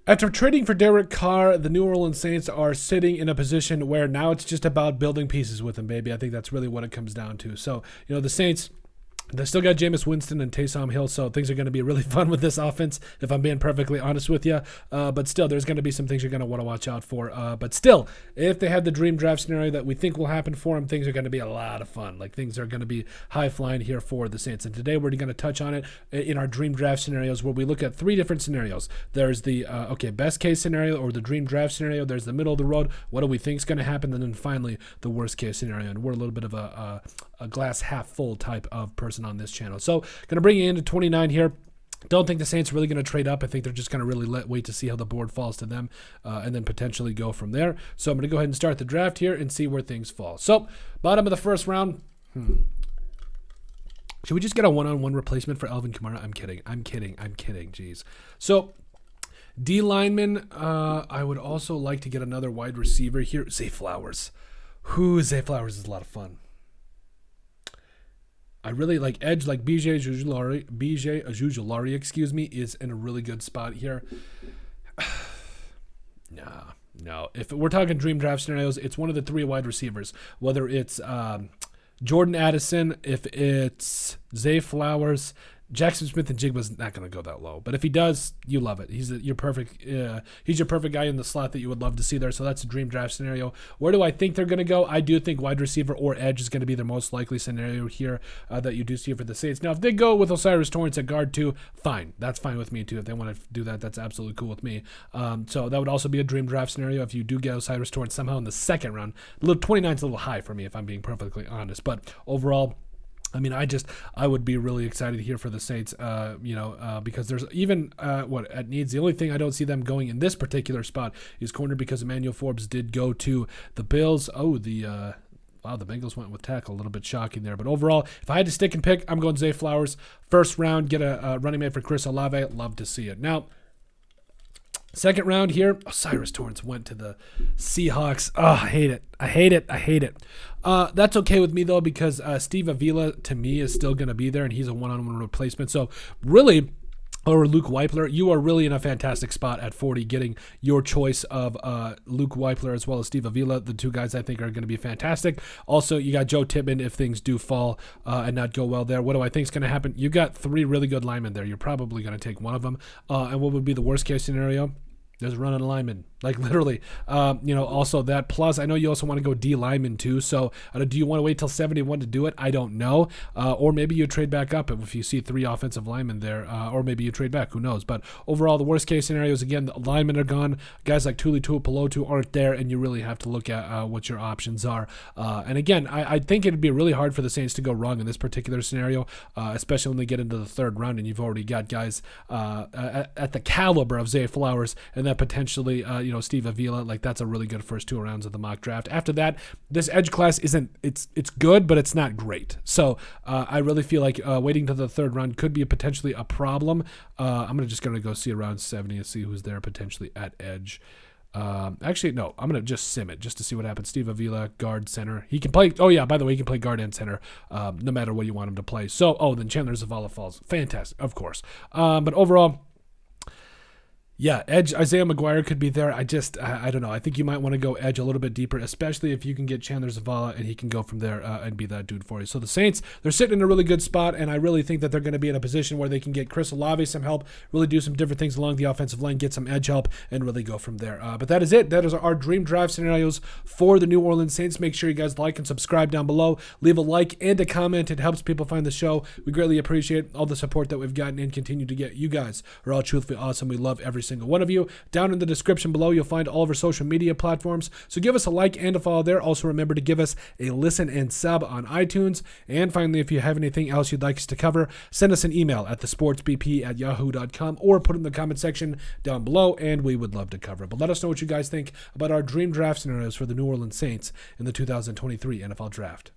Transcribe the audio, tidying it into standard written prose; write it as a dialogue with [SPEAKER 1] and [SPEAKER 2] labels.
[SPEAKER 1] After trading for Derek Carr, the New Orleans Saints are sitting in a position where now it's just about building pieces with him, baby. I think that's really what it comes down to. So, the Saints, they still got Jameis Winston and Taysom Hill, so things are going to be really fun with this offense, if I'm being perfectly honest with you. But still, there's going to be some things you're going to want to watch out for. But still, if they have the dream draft scenario that we think will happen for them, things are going to be a lot of fun. Like, things are going to be high-flying here for the Saints. And today we're going to touch on it in our dream draft scenarios, where we look at three different scenarios. There's the, best-case scenario or the dream draft scenario. There's the middle of the road. What do we think is going to happen? And then finally, the worst-case scenario. And we're a little bit of a glass half-full type of person on this channel. So going to bring you into 29 here. Don't think the Saints are really going to trade up. I think they're just going to really wait to see how the board falls to them and then potentially go from there. So I'm going to go ahead and start the draft here and see where things fall. So bottom of the first round. Should we just get a one-on-one replacement for Alvin Kamara? I'm kidding. Jeez. So D lineman, I would also like to get another wide receiver here. Zay Flowers. Zay Flowers is a lot of fun. I really like edge, like BJ Ajujulari, is in a really good spot here. No. If we're talking dream draft scenarios, it's one of the three wide receivers, whether it's Jordan Addison, if it's Zay Flowers. Jackson Smith-Njigba's not going to go that low, but if he does, you love it. He's your perfect guy in the slot that you would love to see there. So that's a dream draft scenario. Where do I think they're going to go? I do think wide receiver or edge is going to be the most likely scenario here that you do see for the Saints. Now, if they go with O'Cyrus Torrence at guard too, fine. That's fine with me too. If they want to do that, that's absolutely cool with me. So that would also be a dream draft scenario if you do get O'Cyrus Torrence somehow in the second round. 29 is a little high for me if I'm being perfectly honest, but overall, I mean, I would be really excited here for the Saints, because there's even at needs. The only thing I don't see them going in this particular spot is corner, because Emmanuel Forbes did go to the Bills. Oh, the Bengals went with tackle. A little bit shocking there. But overall, if I had to stick and pick, I'm going Zay Flowers. First round, get a running mate for Chris Olave. Love to see it. Now, second round here, O'Cyrus Torrence went to the Seahawks. Oh, I hate it. That's okay with me, though, because Steve Avila, to me, is still going to be there, and he's a one-on-one replacement. So, really, or Luke Weipler, you are really in a fantastic spot at 40, getting your choice of Luke Weipler as well as Steve Avila. The two guys I think are going to be fantastic. Also, you got Joe Tippmann if things do fall and not go well there. What do I think is going to happen? You got three really good linemen there. You're probably going to take one of them. And what would be the worst-case scenario? There's a run on a lineman, like literally. Also that. Plus, I know you also want to go D lineman too. So, do you want to wait till 71 to do it? I don't know. Or maybe you trade back up if you see three offensive linemen there. Or maybe you trade back. Who knows? But overall, the worst case scenario is, again, the linemen are gone. Guys like Tuli Tuipulotu aren't there, and you really have to look at what your options are. And again, I think it'd be really hard for the Saints to go wrong in this particular scenario, especially when they get into the third round and you've already got guys at the caliber of Zay Flowers and then potentially, Steve Avila. Like, that's a really good first two rounds of the mock draft. After that, this edge class it's good, but it's not great. So I really feel like waiting to the third round could be potentially a problem. I'm just going to go see around 70 and see who's there potentially at edge. Actually, no, I'm going to just sim it just to see what happens. Steve Avila, guard, center. He can play. Oh, yeah, by the way, he can play guard and center no matter what you want him to play. So, then Chandler Zavala falls. Fantastic, of course. But overall, yeah, edge, Isaiah McGuire could be there. I don't know. I think you might want to go edge a little bit deeper, especially if you can get Chandler Zavala and he can go from there and be that dude for you. So the Saints, they're sitting in a really good spot, and I really think that they're going to be in a position where they can get Chris Olave some help, really do some different things along the offensive line, get some edge help, and really go from there. But that is it. That is our dream draft scenarios for the New Orleans Saints. Make sure you guys like and subscribe down below. Leave a like and a comment. It helps people find the show. We greatly appreciate all the support that we've gotten and continue to get. You guys are all truthfully awesome. We love every single one of you. Down in the description below, you'll find all of our social media platforms. So give us a like and a follow there. Also, remember to give us a listen and sub on iTunes. And finally, if you have anything else you'd like us to cover, send us an email at thesportsbp@yahoo.com or put it in the comment section down below, and we would love to cover it. But let us know what you guys think about our dream draft scenarios for the New Orleans Saints in the 2023 NFL Draft.